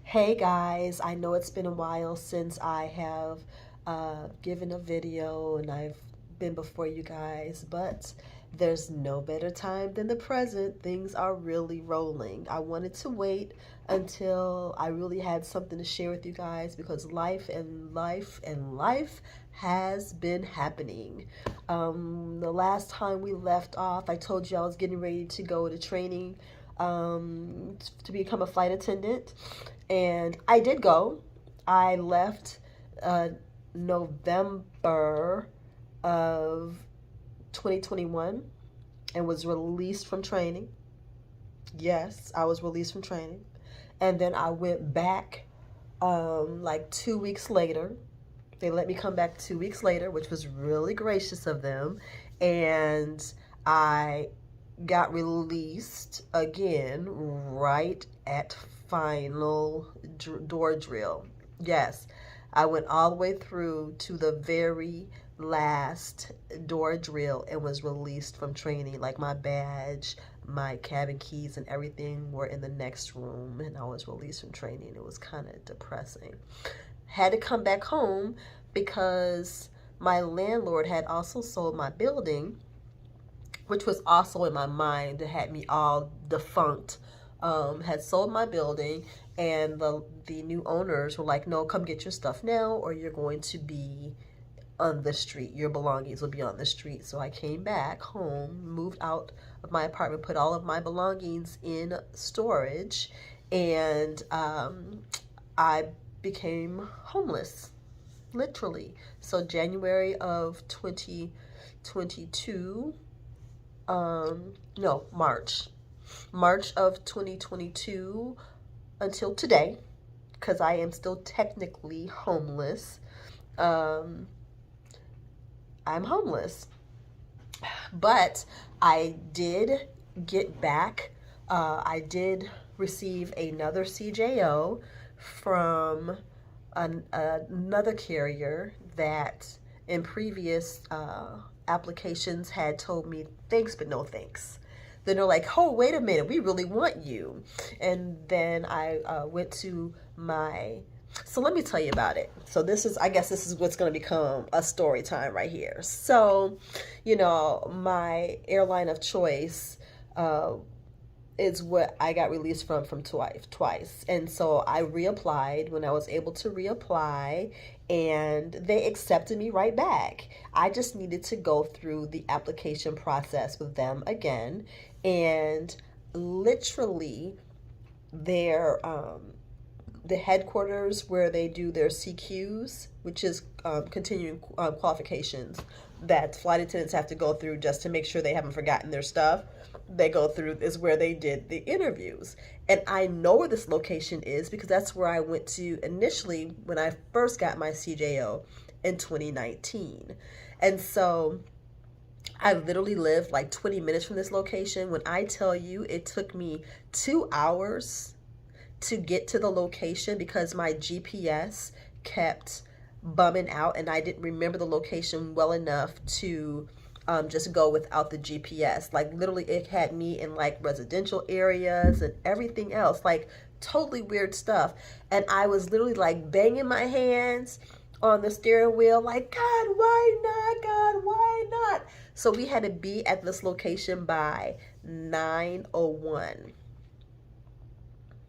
Hey guys, I know it's been a while since I have given a video and I've been before you guys, but there's no better time than the present. Things are really rolling. I wanted to wait until I really had something to share with you guys because life has been happening. The last time we left off, I told you I was getting ready to go to training to become a flight attendant. And I did go. I left uh, November of 2021 and was released from training. Yes, I was released from training. And then I went back like 2 weeks later. They let me come back 2 weeks later, which was really gracious of them. And I got released again right at final door drill. Yes, I went all the way through to the very last door drill and was released from training. Like my badge, my cabin keys, and everything were in the next room, and I was released from training. It was kind of depressing. Had to come back home because my landlord had also sold my building, which was also in my mind. It had me all defunct. Had sold my building, and the new owners were like, no, come get your stuff now or you're going to be on the street. Your belongings will be on the street. So I came back home, moved out of my apartment, put all of my belongings in storage, and I became homeless, literally. So January of 2022, no, March of 2022 until today, because I am still technically homeless. Um, I'm homeless, but I did get back. I did receive another CJO from another carrier that in previous applications had told me thanks but no thanks. Then they're like, oh, wait a minute, we really want you. And then I went to my, so let me tell you about it. So I guess this is what's going to become a story time right here. So, my airline of choice is what I got released from twice. And so I reapplied when I was able to reapply, and they accepted me right back. I just needed to go through the application process with them again, and literally their the headquarters where they do their CQs, which is continuing qualifications that flight attendants have to go through just to make sure they haven't forgotten their stuff. They go through is where they did the interviews. And I know where this location is because that's where I went to initially when I first got my CJO in 2019. And so I literally lived like 20 minutes from this location. When I tell you it took me 2 hours to get to the location because my GPS kept bumming out and I didn't remember the location well enough to just go without the GPS. Like literally it had me in like residential areas and everything else, like totally weird stuff. And I was literally like banging my hands on the steering wheel like, God, why not? God, why not? So we had to be at this location by 9:01.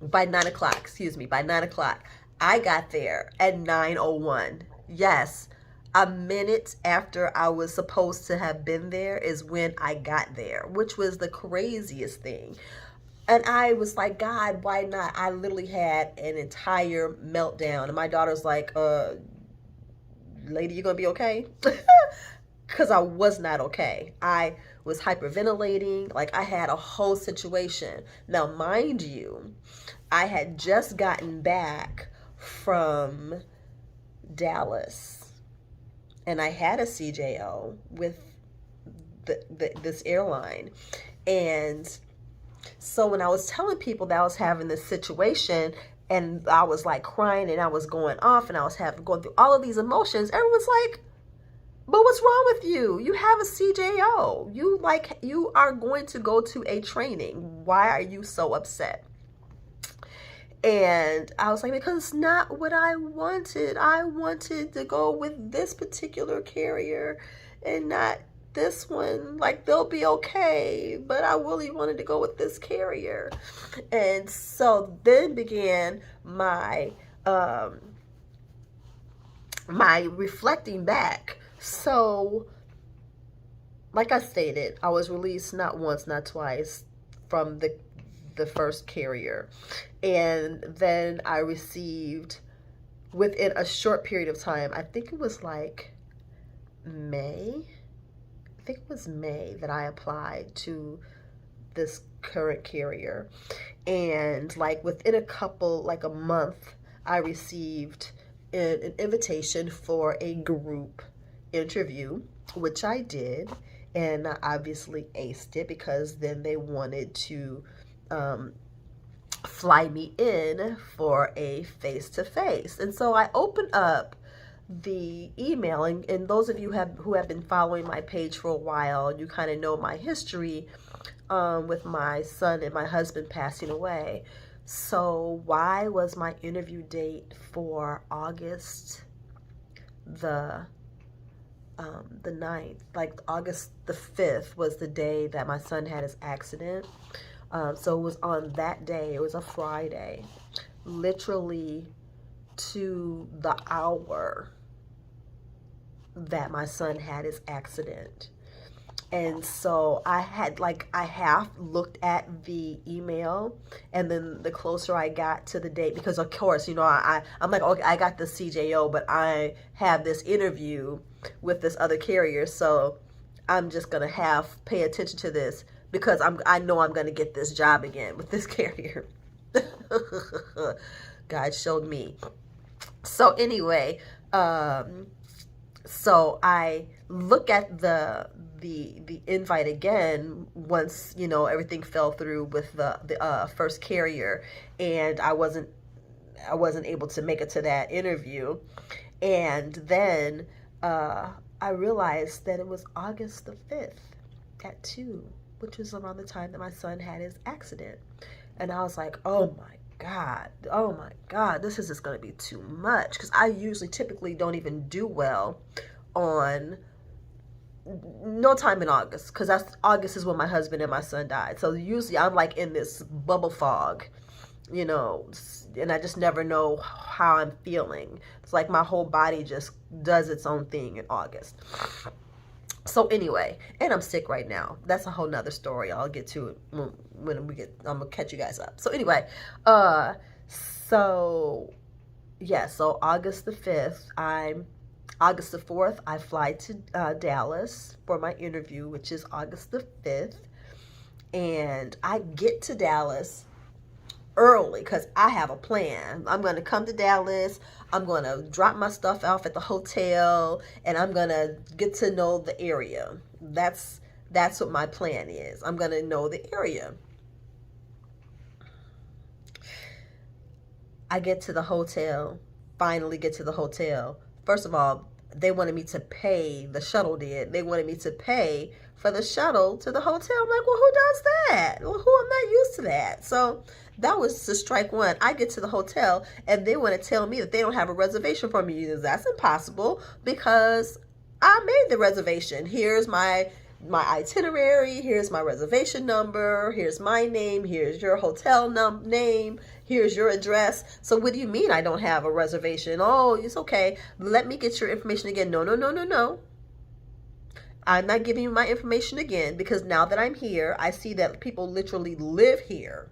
By 9 o'clock, excuse me, by 9 o'clock. I got there at 9:01. Yes, a minute after I was supposed to have been there is when I got there, which was the craziest thing. And I was like, God, why not? I literally had an entire meltdown. And my daughter's like, lady, you gonna be okay? Because I was not okay. I was hyperventilating. Like I had a whole situation. Now, mind you, I had just gotten back from Dallas and I had a CJO with this airline. And so when I was telling people that I was having this situation and I was like crying and I was going off and I was going through all of these emotions, everyone's like, but what's wrong with you? You have a CJO. You are going to go to a training. Why are you so upset? And I was like, because it's not what I wanted. I wanted to go with this particular carrier and not this one. Like, they'll be okay, but I really wanted to go with this carrier. And so then began my reflecting back. So, like I stated, I was released not once, not twice from the first carrier. And then I received, within a short period of time, I think it was like May. I think it was May that I applied to this current carrier. And like within like a month, I received an invitation for a group interview, which I did. And I obviously aced it because then they wanted to fly me in for a face-to-face. And so I opened up the email, and those of you who have been following my page for a while, you kind of know my history with my son and my husband passing away. So why was my interview date for August the 9th, like August the 5th was the day that my son had his accident. So it was on that day, it was a Friday, literally to the hour that my son had his accident. And so I half looked at the email, and then the closer I got to the date, because of course, you know, I'm like, okay, I got the CJO, but I have this interview with this other carrier, so I'm just gonna pay attention to this because I know I'm gonna get this job again with this carrier. God showed me. So anyway, so I look at the invite again once, you know, everything fell through with the first carrier, and I wasn't able to make it to that interview. And then I realized that it was August the 5th at 2, which was around the time that my son had his accident. And I was like, oh my God, this is just going to be too much. Because I typically don't even do well on no time in August. Because August is when my husband and my son died. So usually I'm like in this bubble fog, you know, and I just never know how I'm feeling. It's like my whole body just does its own thing in August. So anyway, and I'm sick right now. That's a whole nother story. I'll get to it when I'm gonna catch you guys up. So anyway, so yeah, so August the 5th, August the 4th, I fly to Dallas for my interview, which is August the 5th. And I get to Dallas early because I have a plan. I'm going to come to Dallas. I'm going to drop my stuff off at the hotel, and I'm going to get to know the area. That's what my plan is. I'm going to know the area. I get to the hotel, finally get to the hotel. First of all, they wanted me to pay, the shuttle did. They wanted me to pay for the shuttle to the hotel. I'm like, well, who does that? Well, I'm not used to that. So that was the strike one. I get to the hotel and they want to tell me that they don't have a reservation for me. That's impossible because I made the reservation. Here's my itinerary. Here's my reservation number. Here's my name. Here's your hotel name. Here's your address. So what do you mean I don't have a reservation? Oh, it's okay. Let me get your information again. No, no, no, no, no. I'm not giving you my information again because now that I'm here, I see that people literally live here.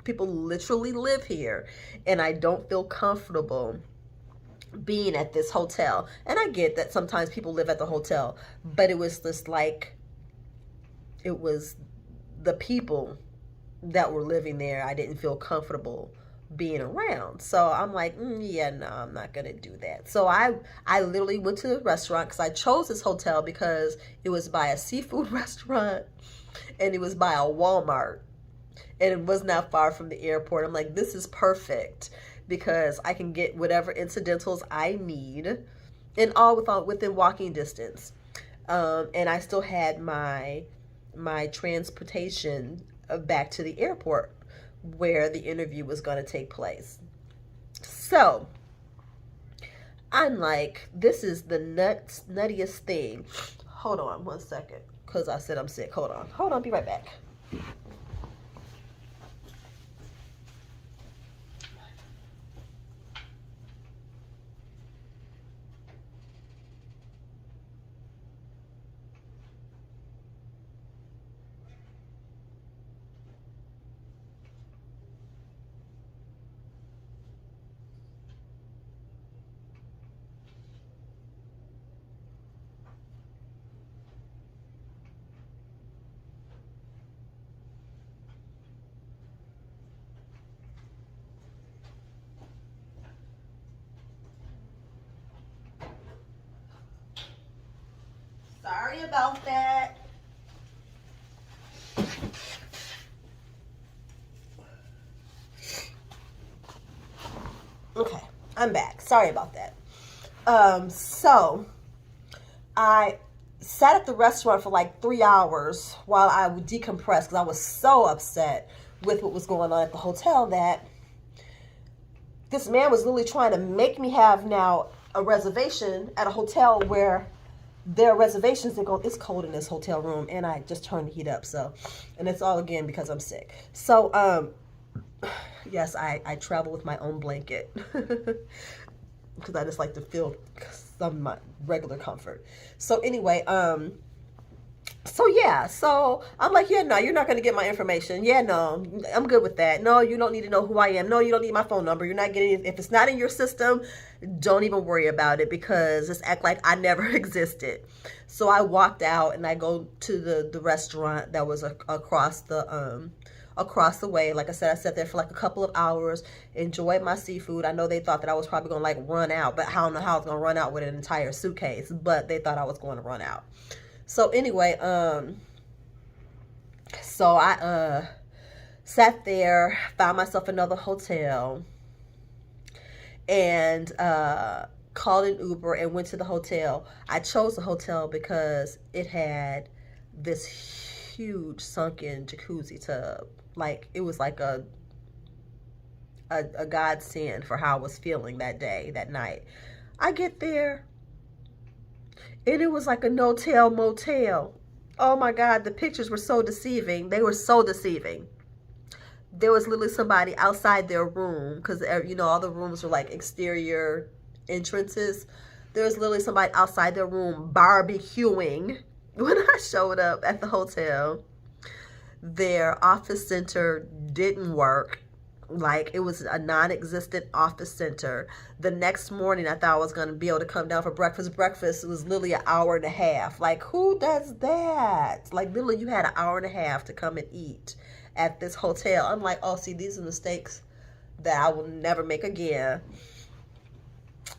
People literally live here, and I don't feel comfortable being at this hotel. And I get that sometimes people live at the hotel, but it was just like, it was the people that were living there I didn't feel comfortable being around. So I'm like, yeah, no, I'm not gonna do that. So I literally went to the restaurant because I chose this hotel because it was by a seafood restaurant and it was by a Walmart and it was not far from the airport. I'm like, this is perfect because I can get whatever incidentals I need and all within walking distance. And I still had my transportation back to the airport, where the interview was going to take place. So I'm like, this is the nuttiest thing. Hold on one second, because I said I'm sick. Hold on, be right back. Sorry about that. Okay, I'm back. Sorry about that. So I sat at the restaurant for like 3 hours while I would decompress because I was so upset with what was going on at the hotel that this man was literally trying to make me have now a reservation at a hotel where their reservations and go, it's cold in this hotel room, and I just turned the heat up. So, and it's all again because I'm sick. So, yes, I travel with my own blanket because I just like to feel some of my regular comfort. So anyway, so yeah, so I'm like, yeah, no, you're not going to get my information. Yeah, no, I'm good with that. No, you don't need to know who I am. No, you don't need my phone number. You're not getting it. If it's not in your system, don't even worry about it because just act like I never existed. So I walked out and I go to the restaurant that was across the way. Like I said, I sat there for like a couple of hours, enjoyed my seafood. I know they thought that I was probably going to like run out, but I don't know how I was going to run out with an entire suitcase, but they thought I was going to run out. So anyway, so I sat there, found myself another hotel, and called an Uber and went to the hotel. I chose the hotel because it had this huge sunken jacuzzi tub. Like it was like a godsend for how I was feeling that day, that night. I get there, and it was like a no-tell motel. Oh my God, the pictures were so deceiving. They were so deceiving. There was literally somebody outside their room because, you know, all the rooms were like exterior entrances. There was literally somebody outside their room barbecuing when I showed up at the hotel. Their office center didn't work. Like it was a non-existent office center. The next morning I thought I was going to be able to come down for breakfast. Breakfast was literally an hour and a half. Like who does that? Like literally you had an hour and a half to come and eat at this hotel. I'm like, oh, see, these are mistakes that I will never make again.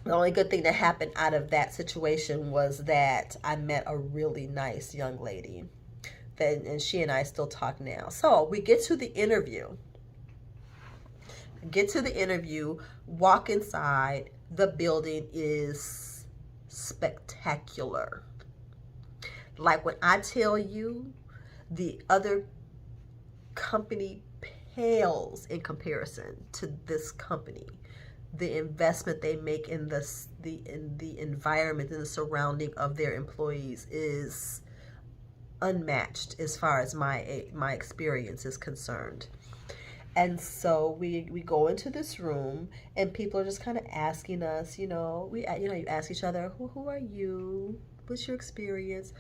The only good thing that happened out of that situation was that I met a really nice young lady. And she and I still talk now. So we get to the interview. Walk inside. The building is spectacular. Like when I tell you, the other company pales in comparison to this company. The investment they make in the environment and the surrounding of their employees is unmatched as far as my experience is concerned. And so we go into this room, and people are just kind of asking us, you ask each other, who are you? What's your experience?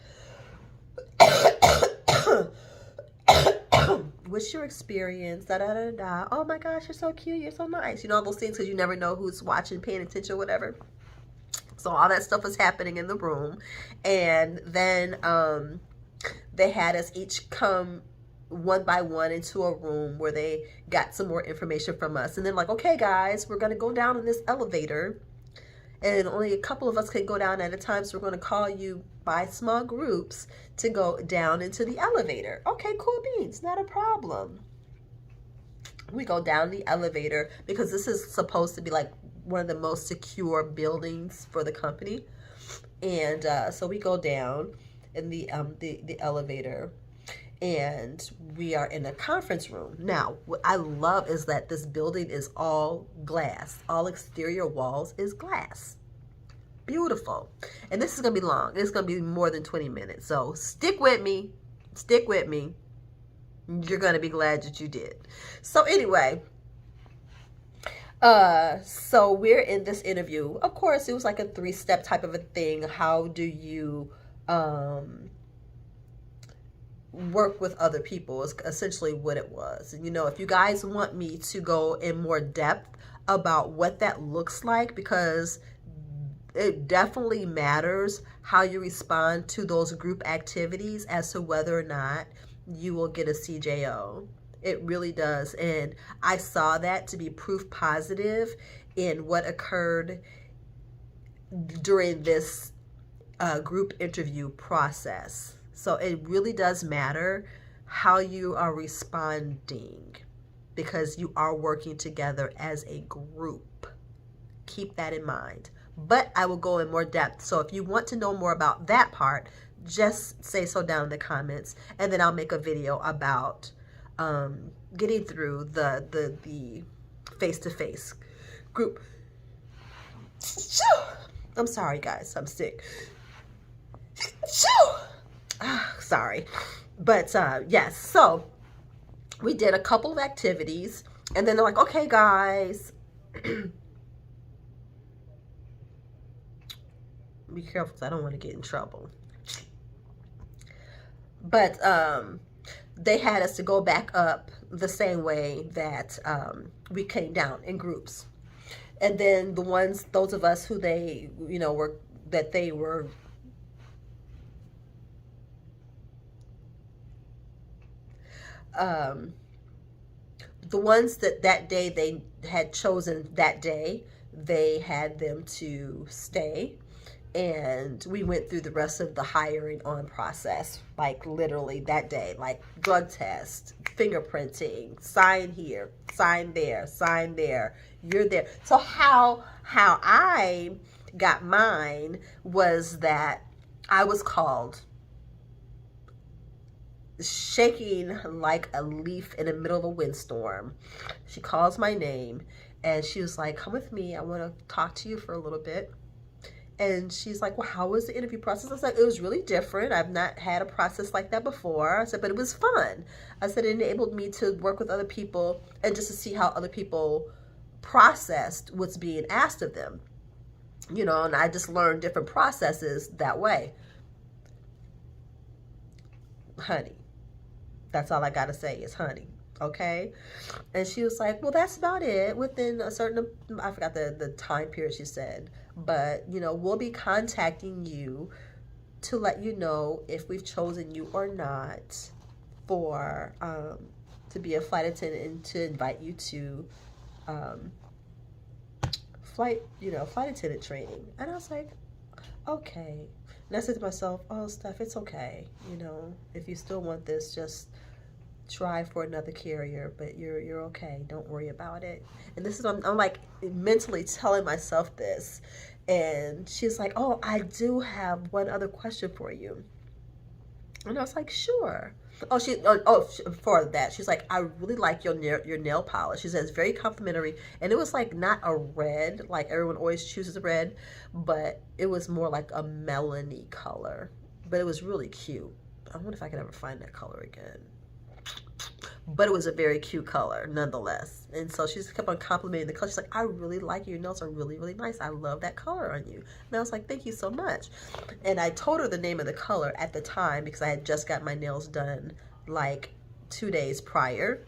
What's your experience? Da da da da. Oh my gosh, you're so cute. You're so nice. You know, all those things because you never know who's watching, paying attention, whatever. So all that stuff was happening in the room, and then they had us each come one by one into a room where they got some more information from us. And then like, okay, guys, we're going to go down in this elevator, and only a couple of us can go down at a time. So we're going to call you by small groups to go down into the elevator. Okay, cool beans. Not a problem. We go down the elevator because this is supposed to be like one of the most secure buildings for the company. And so we go down in the elevator. and we are in a conference room. Now, what I love is that this building is all glass. All exterior walls is glass. Beautiful. And this is going to be long. It's going to be more than 20 minutes. So stick with me. Stick with me. You're going to be glad that you did. So anyway, so we're in this interview. Of course, it was like a 3-step type of a thing. How do you work with other people is essentially what it was. And if you guys want me to go in more depth about what that looks like, because it definitely matters how you respond to those group activities as to whether or not you will get a CJO. It really does. And I saw that to be proof positive in what occurred during this group interview process. So it really does matter how you are responding, because you are working together as a group. Keep that in mind. But I will go in more depth. So if you want to know more about that part, just say so down in the comments, and then I'll make a video about getting through the face-to-face group. I'm sorry, guys. I'm sick. Sorry. But yes, so we did a couple of activities, and then they're like, okay, guys. Be careful, because I don't want to get in trouble. But they had us to go back up the same way that we came down in groups. And then those of us who they, were the ones that day they had chosen that day, they had them to stay. And we went through the rest of the hiring on process, like literally that day, like drug test, fingerprinting, sign here, sign there, you're there. So how I got mine was that I was called, shaking like a leaf in the middle of a windstorm. She calls my name, and she was like, come with me. I want to talk to you for a little bit. And she's like, well, how was the interview process? I was like, it was really different. I've not had a process like that before. I said, but it was fun. I said, it enabled me to work with other people and just to see how other people processed what's being asked of them. And I just learned different processes that way. Honey. That's all I got to say is honey. Okay. And she was like, well, that's about it. Within a certain, I forgot the time period she said, but we'll be contacting you to let you know if we've chosen you or not for, to be a flight attendant, and to invite you to, flight attendant training. And I was like, okay. And I said to myself, oh, Steph, it's okay. If you still want this, just try for another carrier, but you're okay. Don't worry about it. And this is, I'm like mentally telling myself this. And she's like, oh, I do have one other question for you. And I was like, sure. For that, she's like, I really like your nail polish. She says, very complimentary. And it was like not a red, like everyone always chooses a red, but it was more like a melony color. But it was really cute. I wonder if I can ever find that color again. But it was a very cute color nonetheless. And so she just kept on complimenting the color. She's like, I really like you. Your nails are really, really nice. I love that color on you. And I was like, thank you so much. And I told her the name of the color at the time, because I had just got my nails done like 2 days prior.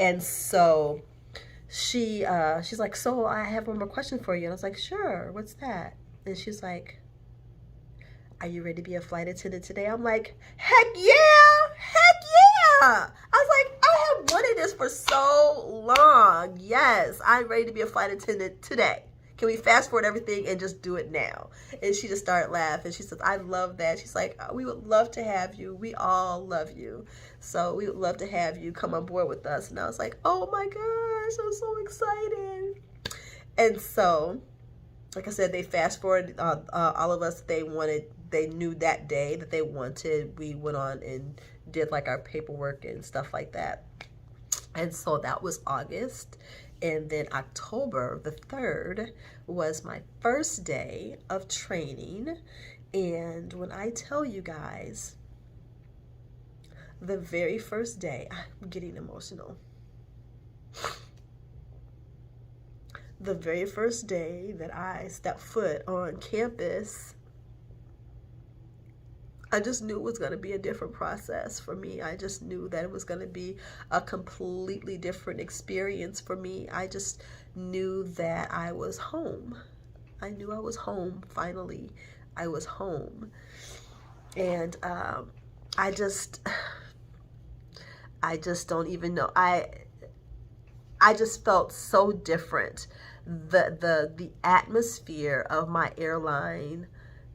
And so she's like, so I have one more question for you. And I was like, sure, what's that? And she's like, are you ready to be a flight attendant today? I'm like, heck yeah, heck yeah. I was like, I have wanted this for so long. Yes, I'm ready to be a flight attendant today. Can we fast forward everything and just do it now? And she just started laughing. She says, I love that. She's like, we would love to have you. We all love you. So we would love to have you come on board with us. And I was like, oh my gosh, I'm so excited. And so, like I said, they fast forward all of us. They knew that day that they wanted. We went on and did like our paperwork and stuff like that. And so that was August. And then October the 3rd was my first day of training. And when I tell you guys, the very first day, I'm getting emotional. The very first day that I stepped foot on campus, I just knew it was going to be a different process for me. I just knew that it was going to be a completely different experience for me. I just knew that I was home. I knew I was home, finally. I was home. And I just don't even know. I just felt so different. The atmosphere of my airline,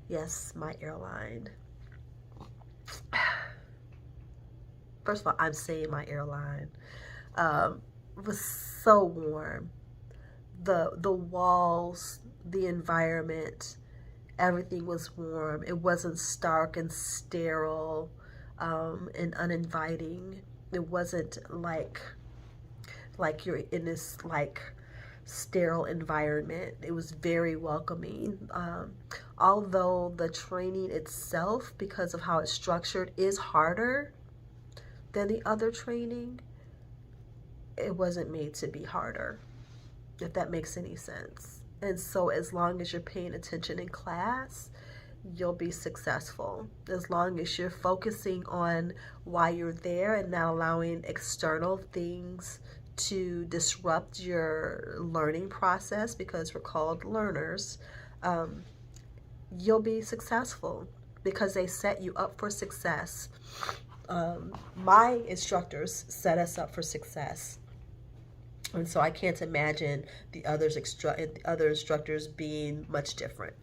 yes, my airline. First of all, I'm saying my airline was so warm. The walls, the environment, everything was warm. It wasn't stark and sterile and uninviting. It wasn't like you're in this like sterile environment. It was very welcoming. Although the training itself, because of how it's structured, is harder than the other training, it wasn't made to be harder, if that makes any sense. And so as long as you're paying attention in class, you'll be successful. As long as you're focusing on why you're there and not allowing external things to disrupt your learning process, because we're called learners, you'll be successful because they set you up for success. My instructors set us up for success. And so I can't imagine the other instructors being much different.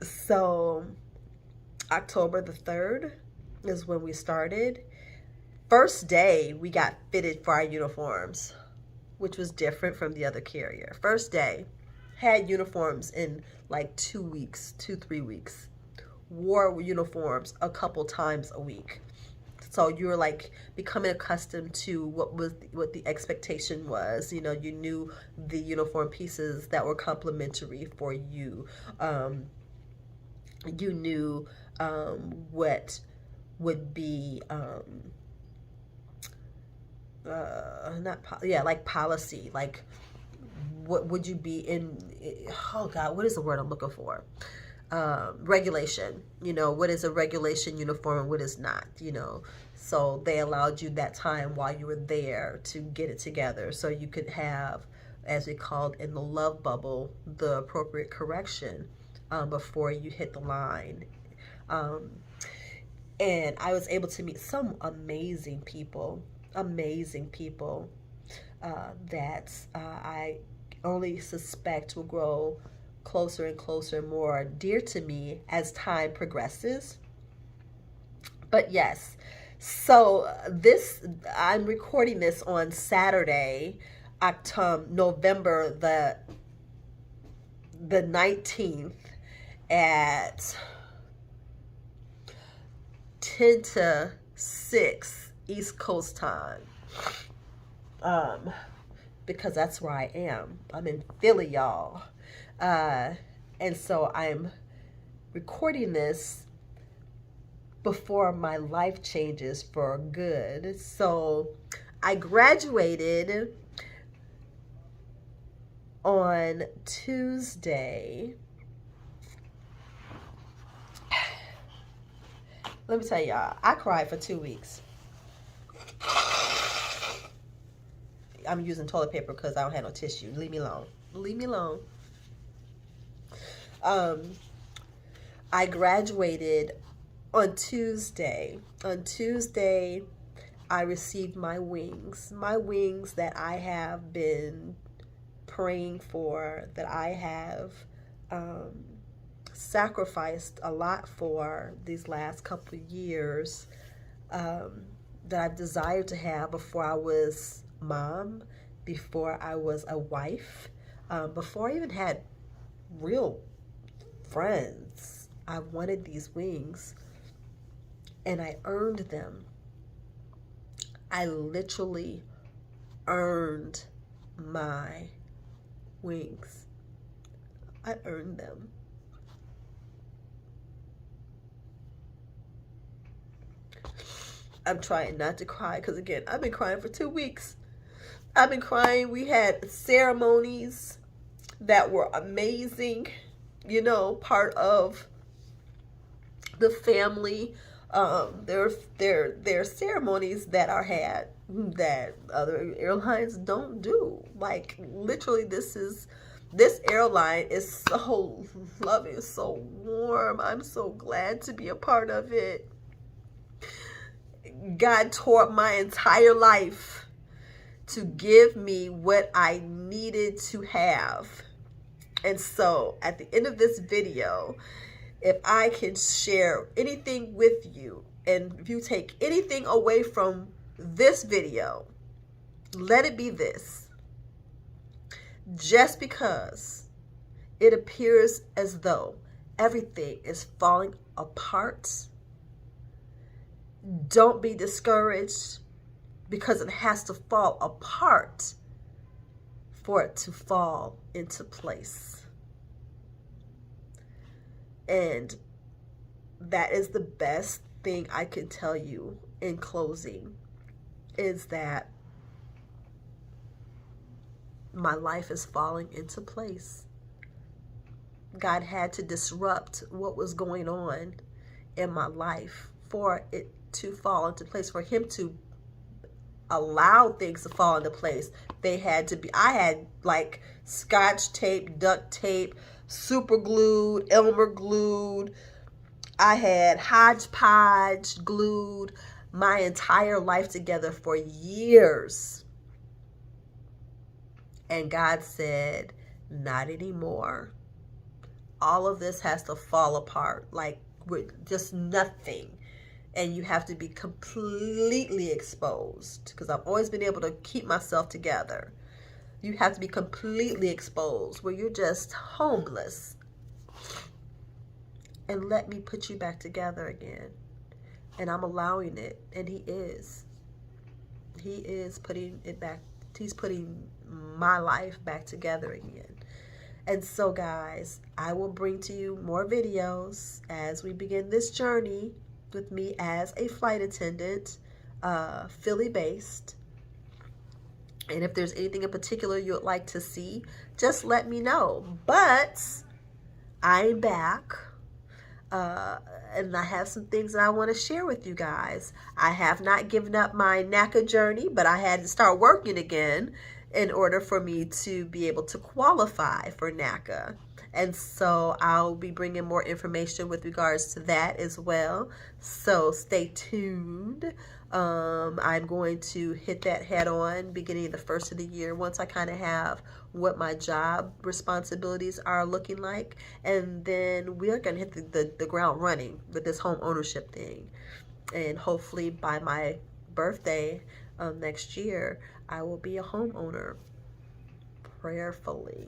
So October the 3rd is when we started. First day, we got fitted for our uniforms, which was different from the other carrier. First day, had uniforms in like 2 weeks, 3 weeks. Wore uniforms a couple times a week. So you were like becoming accustomed to what the expectation was. You know, you knew the uniform pieces that were complimentary for you. You knew what would be like policy, like what would you be in, oh God, what is the word I'm looking for? Regulation, you know, what is a regulation uniform and what is not, you know. So they allowed you that time while you were there to get it together so you could have, as we called in the love bubble, the appropriate correction before you hit the line. And I was able to meet some amazing people that I only suspect will grow closer and closer, more dear to me as time progresses. But yes, so I'm recording this on Saturday, November the 19th at 10 to 6 East Coast time. Because that's where I am. I'm in Philly, y'all. And so I'm recording this before my life changes for good. So I graduated on Tuesday. Let me tell y'all, I cried for 2 weeks. I'm using toilet paper because I don't have no tissue. Leave me alone. Leave me alone. I graduated on Tuesday. On Tuesday, I received my wings. My wings that I have been praying for, that I have sacrificed a lot for these last couple of years, that I've desired to have before I was mom, before I was a wife, before I even had real friends. I wanted these wings. and I earned them. I literally earned my wings. I earned them. I'm trying not to cry because, again, I've been crying for 2 weeks. I've been crying. We had ceremonies that were amazing, you know, part of the family. There are ceremonies that are had that other airlines don't do. Like, literally, this airline is so loving, so warm. I'm so glad to be a part of it. God tore up my entire life to give me what I needed to have. And so at the end of this video, if I can share anything with you, and if you take anything away from this video, let it be this. Just because it appears as though everything is falling apart, don't be discouraged, because it has to fall apart for it to fall into place. And that is the best thing I can tell you in closing, is that my life is falling into place. God had to disrupt what was going on in my life for it to fall into place, for him to allow things to fall into place. They had to be, I had like scotch tape, duct tape, super glued, Elmer glued. I had hodgepodge glued my entire life together for years. And God said, not anymore. All of this has to fall apart, like with just nothing. And you have to be completely exposed, because I've always been able to keep myself together. You have to be completely exposed, where you're just homeless. And let me put you back together again. And I'm allowing it. And he is. He is putting it back. He's putting my life back together again. And so, guys, I will bring to you more videos as we begin this journey with me as a flight attendant, Philly-based. And if there's anything in particular you would like to see, just let me know. But I'm back, and I have some things that I want to share with you guys. I have not given up my NACA journey, but I had to start working again in order for me to be able to qualify for NACA. And so I'll be bringing more information with regards to that as well. So stay tuned. I'm going to hit that head on beginning the first of the year, once I kind of have what my job responsibilities are looking like. And then we're going to hit the ground running with this home ownership thing. And hopefully by my birthday next year, I will be a homeowner. Prayerfully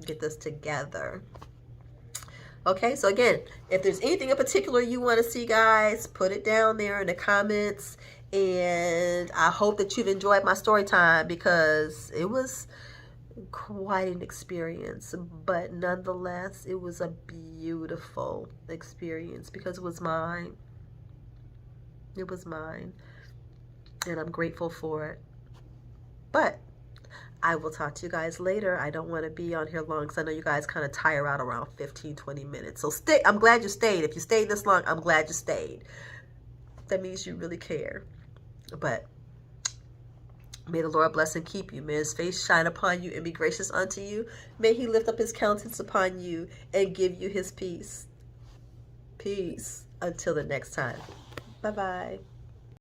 get this together. Okay, so again, if there's anything in particular you want to see, guys, put it down there in the comments. And I hope that you've enjoyed my story time, because it was quite an experience. But nonetheless, it was a beautiful experience, because it was mine. It was mine. And I'm grateful for it. But I will talk to you guys later. I don't want to be on here long, because I know you guys kind of tire out around 15-20 minutes. So stay. I'm glad you stayed. If you stayed this long, I'm glad you stayed. That means you really care. But may the Lord bless and keep you. May his face shine upon you and be gracious unto you. May he lift up his countenance upon you and give you his peace. Peace. Until the next time. Bye-bye.